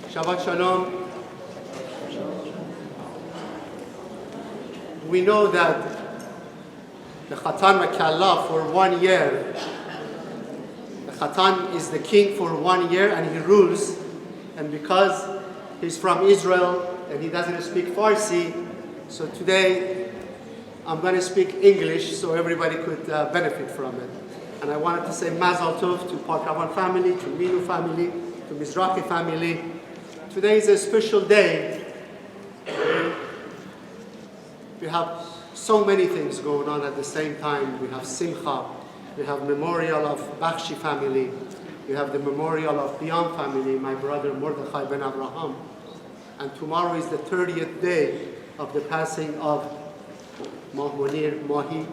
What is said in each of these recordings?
Shabbat Shalom. We know that the Khatan Makalla for 1 year, the Khatan is the king for 1 year and he rules. And because he's from Israel and he doesn't speak Farsi, so today I'm going to speak English so everybody could benefit from it. And I wanted to say Mazal Tov to Parkavan family, to Minu family, to Mizrahi family. Today is a special day. We have so many things going on at the same time. We have Simcha, we have memorial of Bakhshi family, we have the memorial of Ghiam family, my brother Mordechai ben Abraham. And tomorrow is the 30th day of the passing of Mahmounir Mahi,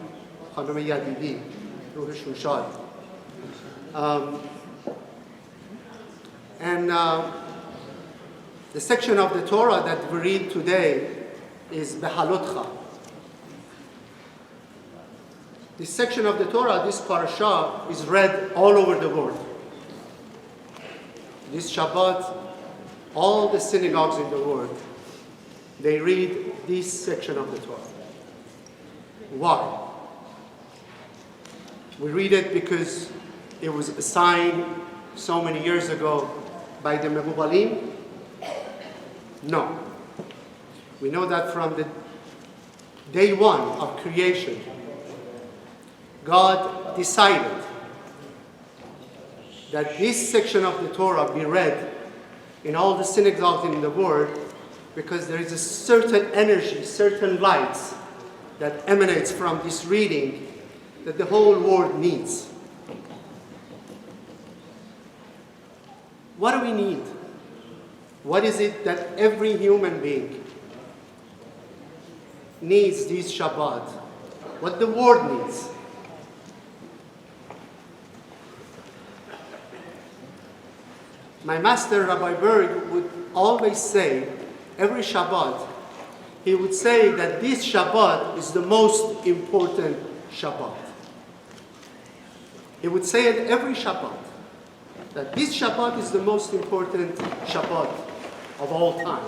Khanum Yadidi, Ruhishun Shad. The section of the Torah that we read today is Behaalotkha. This section of the Torah, this parasha, is read all over the world. This Shabbat, all the synagogues in the world, they read this section of the Torah. Why? We read it because it was assigned so many years ago by the Megubalim? No. We know that from the day one of creation, God decided that this section of the Torah be read in all the synagogues in the world because there is a certain energy, certain lights that emanates from this reading that the whole world needs. What do we need? What is it that every human being needs this Shabbat? What the world needs? My master, Rabbi Berg, would always say, every Shabbat, he would say that this Shabbat is the most important Shabbat. He would say it every Shabbat, that this Shabbat is the most important Shabbat of all time.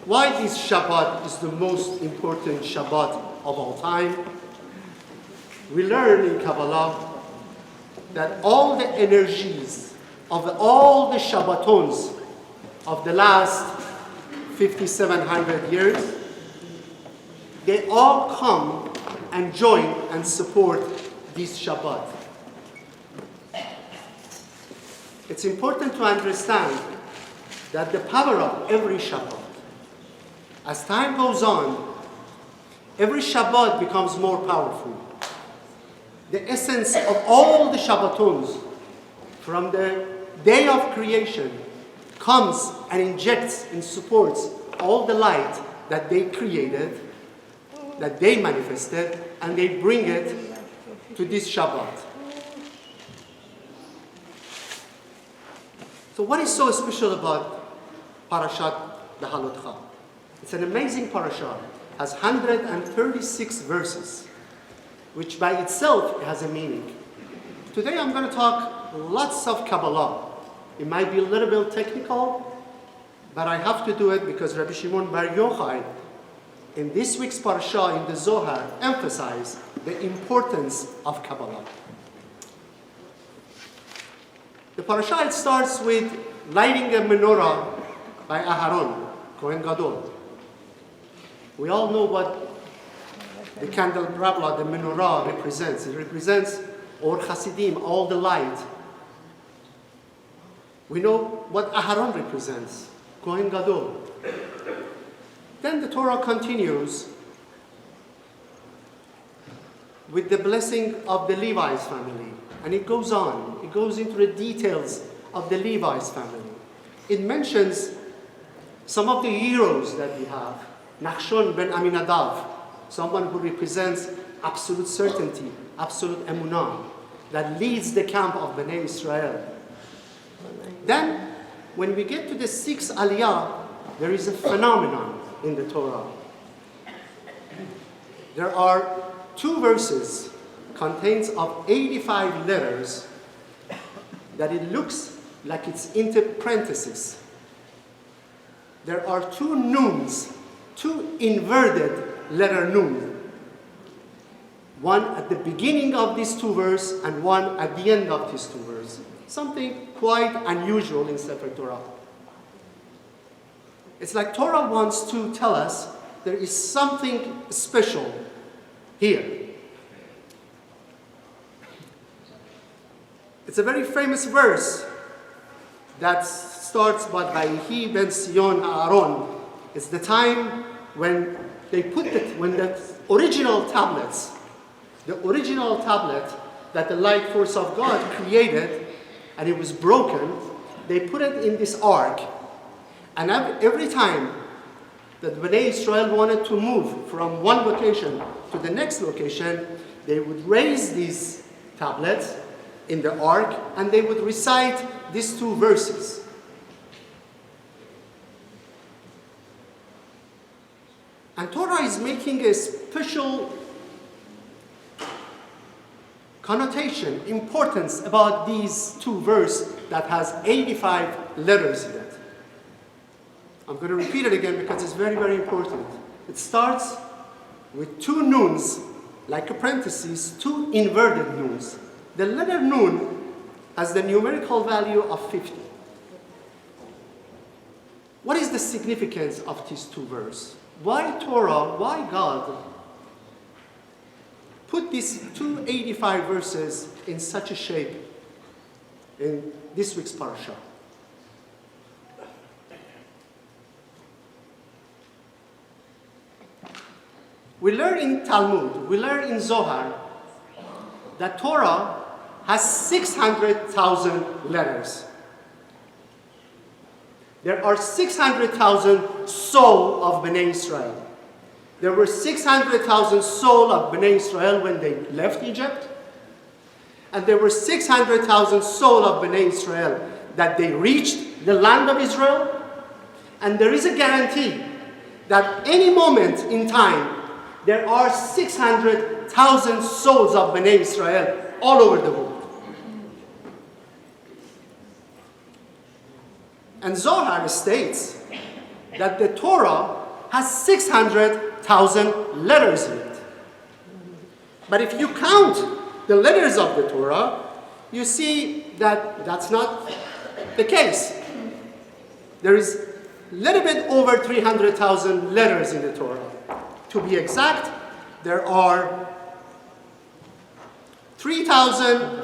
Why this Shabbat is the most important Shabbat of all time? We learn in Kabbalah that all the energies of all the Shabbatons of the last 5,700 years, they all come and join and support this Shabbat. It's important to understand that the power of every Shabbat, as time goes on, every Shabbat becomes more powerful. The essence of all the Shabbatons from the day of creation comes and injects and supports all the light that they created, that they manifested, and they bring it to this Shabbat. So what is so special about Parashat Behaalotkha? It's an amazing parasha. It has 136 verses, which by itself has a meaning. Today I'm going to talk lots of Kabbalah. It might be a little bit technical, but I have to do it because Rabbi Shimon Bar Yochai, in this week's parasha in the Zohar, emphasized the importance of Kabbalah. The parasha, it starts with lighting a menorah by Aharon, Kohen Gadol. We all know what the candelabra, the menorah, represents. It represents Or Hasidim, all the light. We know what Aharon represents, Kohen Gadol. Then the Torah continues with the blessing of the Levi's family. And it goes on. It goes into the details of the Levi's family. It mentions some of the heroes that we have. Nachshon ben Aminadav, someone who represents absolute certainty, absolute emunah, that leads the camp of Bnei Israel. Then, when we get to the 6th Aliyah, there is a phenomenon in the Torah. There are 2 verses contains of 85 letters that it looks like it's into parentheses. There are two noons, two inverted letter noon. One at the beginning of these two verses and one at the end of these two verses. Something quite unusual in Sefer Torah. It's like Torah wants to tell us there is something special here. It's a very famous verse that starts by Vayihi ben Sion Aaron. It's the time when they put when the original tablets, the original tablet that the light force of God created, and it was broken, they put it in this ark. And every time that Bnei Israel wanted to move from one location to the next location, they would raise these tablets in the ark and they would recite these two verses. And Torah is making a special connotation, importance about these two verses that has 85 letters in it. I'm going to repeat it again because it's very, very important. It starts with two noons, like a parenthesis, two inverted noons. The letter noon has the numerical value of 50. What is the significance of these two verses? Why Torah, why God put these 285 verses in such a shape in this week's parasha? We learn in Talmud, we learn in Zohar, that Torah has 600,000 letters. There are 600,000 soul of Bnei Israel. There were 600,000 soul of Bnei Israel when they left Egypt. And there were 600,000 soul of Bnei Israel that they reached the land of Israel. And there is a guarantee that any moment in time, there are 600,000 souls of Bnei Israel all over the world. And Zohar states that the Torah has 600,000 letters in it. But if you count the letters of the Torah, you see that that's not the case. There is a little bit over 300,000 letters in the Torah. To be exact, there are 300,000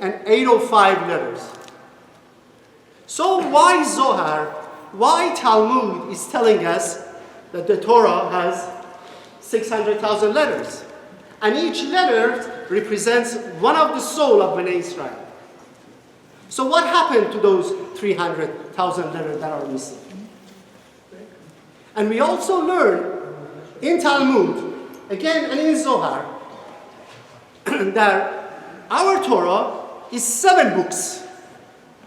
and 805 letters. So why Zohar, why Talmud is telling us that the Torah has 600,000 letters? And each letter represents one of the soul of Bnei Israel. So what happened to those 300,000 letters that are missing? And we also learn in Talmud, again and in Zohar, that our Torah is 7 books.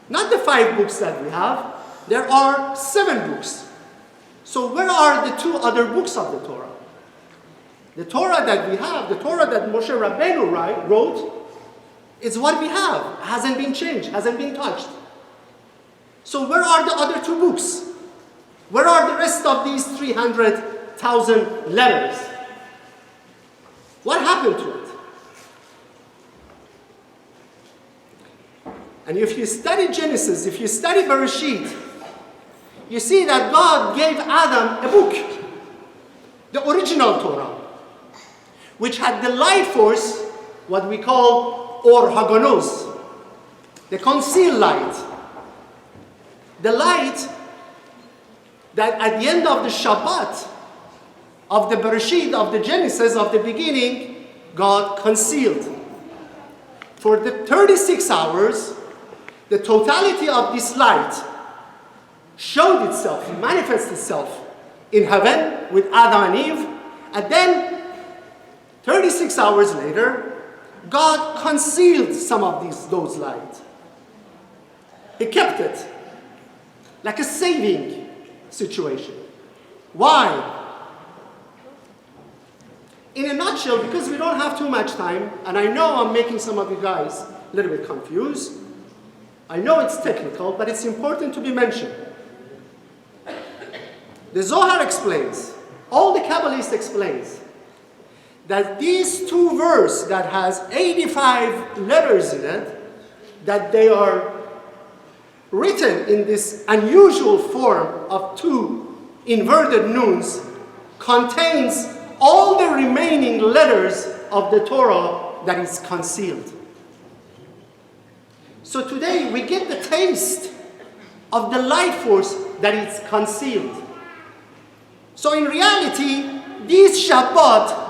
Not the 5 books that we have. There are 7 books. So where are the 2 other books of the Torah? The Torah that we have, the Torah that Moshe Rabbeinu wrote, is what we have. It hasn't been changed, hasn't been touched. So where are the other 2 books? Where are the rest of these 300,000 letters? What happened to it? And if you study Genesis, if you study Bereshit, you see that God gave Adam a book, the original Torah, which had the light force, what we call Or Hagonos, the concealed light. The light that at the end of the Shabbat, of the Bereshit, of the Genesis, of the beginning, God concealed. For the 36 hours, the totality of this light showed itself, manifested itself in heaven with Adam and Eve, and then 36 hours later, God concealed some of those lights. He kept it like a saving situation. Why? In a nutshell, because we don't have too much time, and I know I'm making some of you guys a little bit confused. I know it's technical, but it's important to be mentioned. The Zohar explains, all the Kabbalists explains, that these two verses that has 85 letters in it, that they are written in this unusual form of two inverted noons, contains all the remaining letters of the Torah that is concealed. So today we get the taste of the light force that is concealed. So in reality, this Shabbat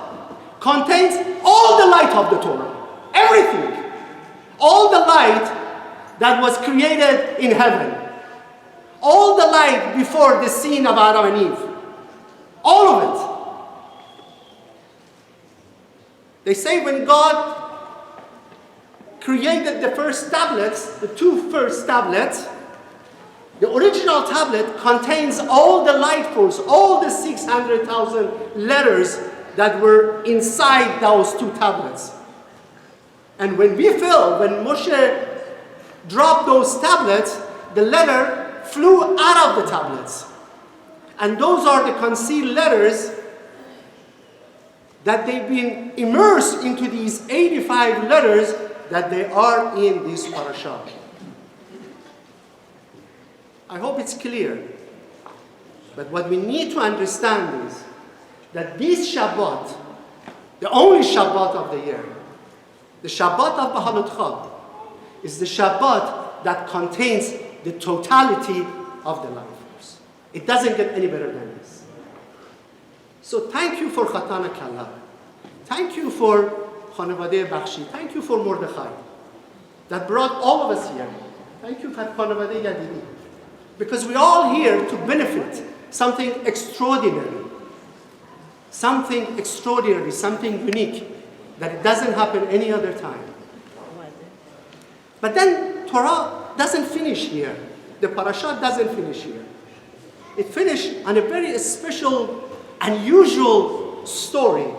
contains all the light of the Torah, everything, all the light that was created in heaven, all the light before the scene of Adam and Eve, all of it. They say when God created the first tablets, the two first tablets, the original tablet contains all the light force, all the 600,000 letters that were inside those two tablets. And when Moshe dropped those tablets, the letter flew out of the tablets. And those are the concealed letters that they've been immersed into these 85 letters that they are in this parasha. I hope it's clear. But what we need to understand is that this Shabbat, the only Shabbat of the year, the Shabbat of Behaalotkha, is the Shabbat that contains the totality of the life force. It doesn't get any better than this. So thank you for Khatana Kalla. Thank you for Khanavadeh Bakhshi. Thank you for Mordechai that brought all of us here. Thank you for Khanavadeh Yadidi. Because we're all here to benefit something extraordinary. Something extraordinary, something unique that it doesn't happen any other time. But then Torah doesn't finish here. The parasha doesn't finish here. It finished on a very special, unusual story.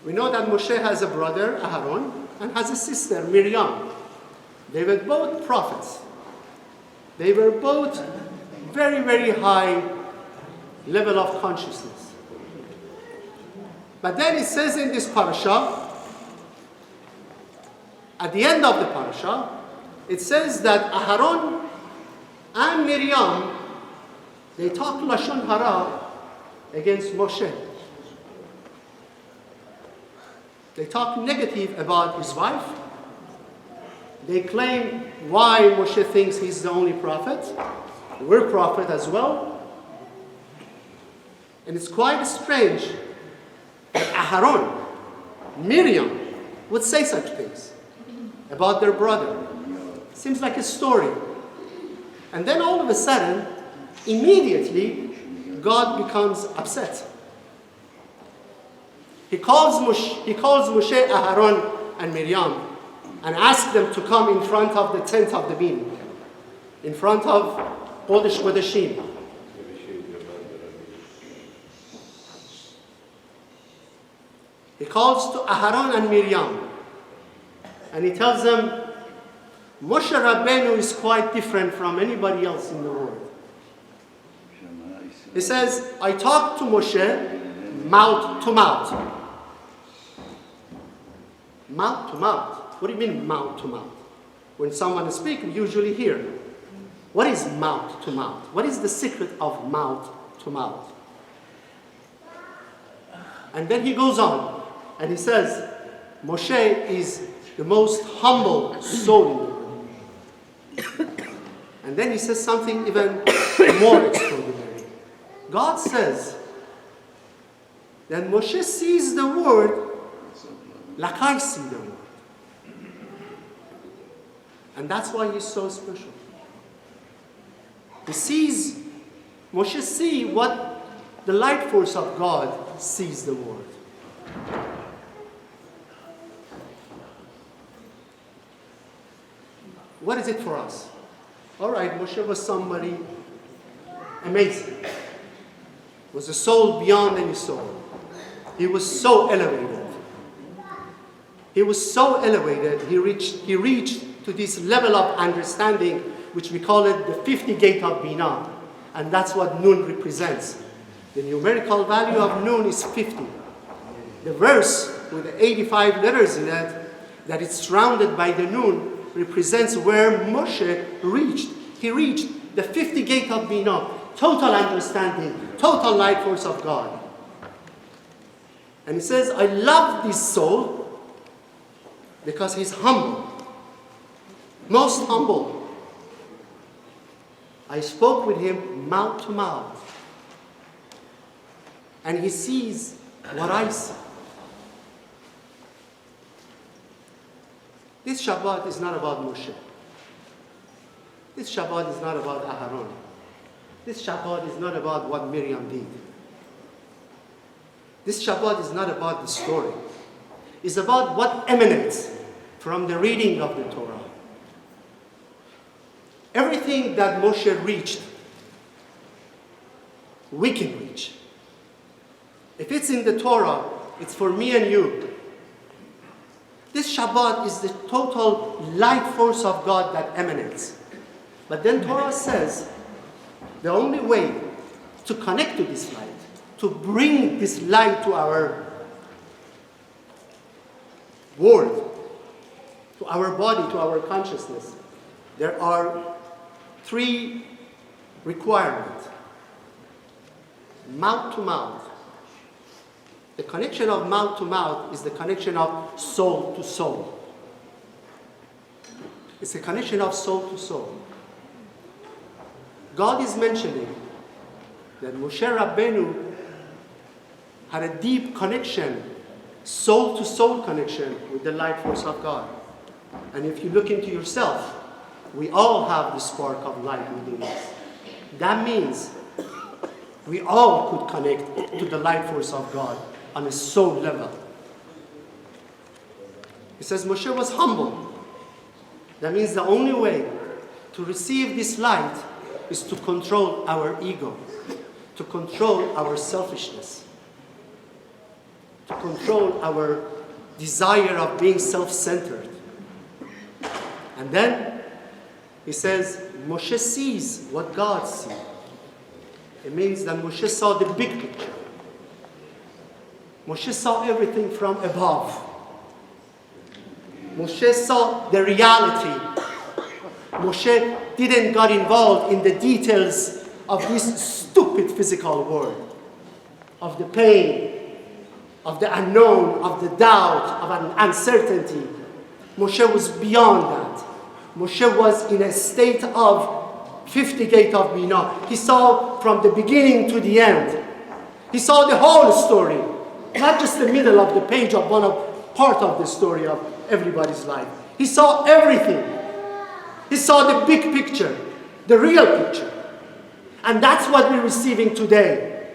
We know that Moshe has a brother, Aharon, and has a sister, Miriam. They were both prophets. They were both very, very high level of consciousness. But then it says in this parasha, at the end of the parasha, it says that Aharon and Miriam, they talk Lashon Hara against Moshe. They talk negative about his wife. They claim why Moshe thinks he's the only prophet. We're prophet as well. And it's quite strange that Aharon, Miriam, would say such things about their brother. Seems like a story. And then all of a sudden, immediately, God becomes upset. He calls Moshe, Aharon, and Miriam and asks them to come in front of the tent of the meeting, in front of Kodesh Kodeshim. He calls to Aharon and Miriam and he tells them, Moshe Rabbeinu is quite different from anybody else in the world. He says, I talked to Moshe mouth to mouth. Mouth to mouth. What do you mean mouth to mouth? When someone speaks, we usually hear. What is mouth to mouth? What is the secret of mouth to mouth? And then he goes on and he says, Moshe is the most humble soul in the world. And then he says something even more extraordinary. God says that Moshe sees the world like I see the world. And that's why he's so special. Moshe sees what the light force of God sees the world. What is it for us? All right, Moshe was somebody amazing. was a soul beyond any soul. He was so elevated. He was so elevated, he reached to this level of understanding, which we call it the 50 gate of Binah. And that's what Nun represents. The numerical value of Nun is 50. The verse with the 85 letters in it, that is surrounded by the Nun, represents where Moshe reached. He reached the 50 gate of Binah, total understanding, total light force of God. And he says, I love this soul because he's humble, most humble. I spoke with him mouth to mouth, and he sees what I see. This Shabbat is not about Moshe. This Shabbat is not about Aharon. This Shabbat is not about what Miriam did. This Shabbat is not about the story. It's about what emanates from the reading of the Torah. Everything that Moshe reached, we can reach. If it's in the Torah, it's for me and you. This Shabbat is the total light force of God that emanates. But then Torah says, the only way to connect to this light, to bring this light to our world, to our body, to our consciousness, there are 3 requirements. Mouth to mouth. The connection of mouth to mouth is the connection of soul to soul. It's a connection of soul to soul. God is mentioning that Moshe Rabbeinu had a deep connection, soul to soul connection with the light force of God. And if you look into yourself, we all have the spark of light within us. That means we all could connect to the light force of God on a soul level. It says Moshe was humble. That means the only way to receive this light is to control our ego, to control our selfishness, to control our desire of being self-centered. And then he says Moshe sees what God sees. It means that Moshe saw the big picture. Moshe saw everything from above. Moshe saw the reality. Moshe didn't get involved in the details of this stupid physical world, of the pain, of the unknown, of the doubt, of an uncertainty. Moshe was beyond that. Moshe was in a state of 50 gate of Binah. He saw from the beginning to the end. He saw the whole story, not just the middle of the page of part of the story of everybody's life. He saw everything. He saw the big picture, the real picture. And that's what we're receiving today.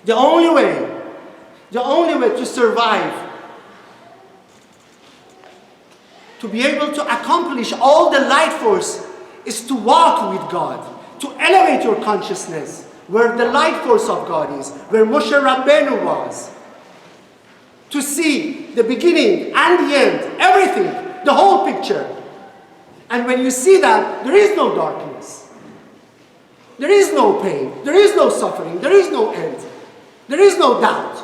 The only way to survive, to be able to accomplish all the light force, is to walk with God, to elevate your consciousness where the light force of God is, where Moshe Rabbeinu was. To see the beginning and the end, everything, the whole picture. And when you see that, there is no darkness. There is no pain. There is no suffering. There is no end. There is no doubt.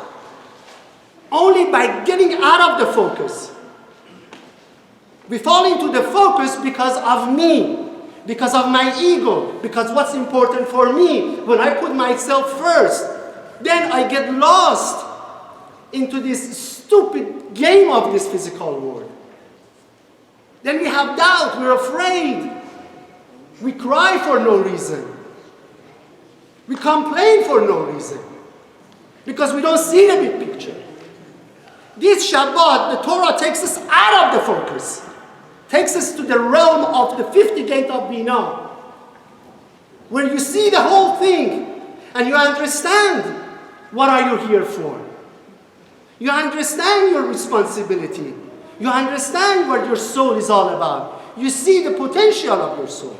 Only by getting out of the focus. We fall into the focus because of me, because of my ego, because what's important for me. When I put myself first, then I get lost into this stupid game of this physical world. Then we have doubt, we're afraid. We cry for no reason. We complain for no reason. Because we don't see the big picture. This Shabbat, the Torah takes us out of the focus. Takes us to the realm of the 50 gate of Binah. Where you see the whole thing and you understand what are you here for. You understand your responsibility. You understand what your soul is all about. You see the potential of your soul.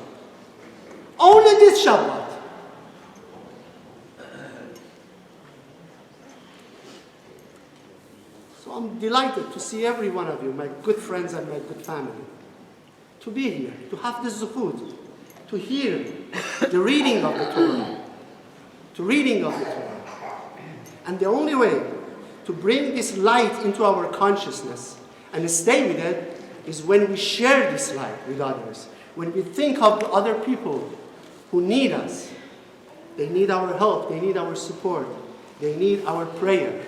Only this Shabbat. So I'm delighted to see every one of you, my good friends and my good family, to be here, to have this zuhud, to hear the reading of the Torah, And the only way to bring this light into our consciousness and stay with it is when we share this light with others. When we think of other people who need us. They need our help, they need our support, they need our prayer.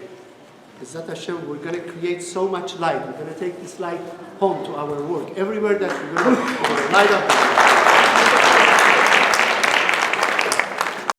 Izzat Hashem, we're going to create so much light. We're going to take this light home to our work. Everywhere that we go, we're going to light up.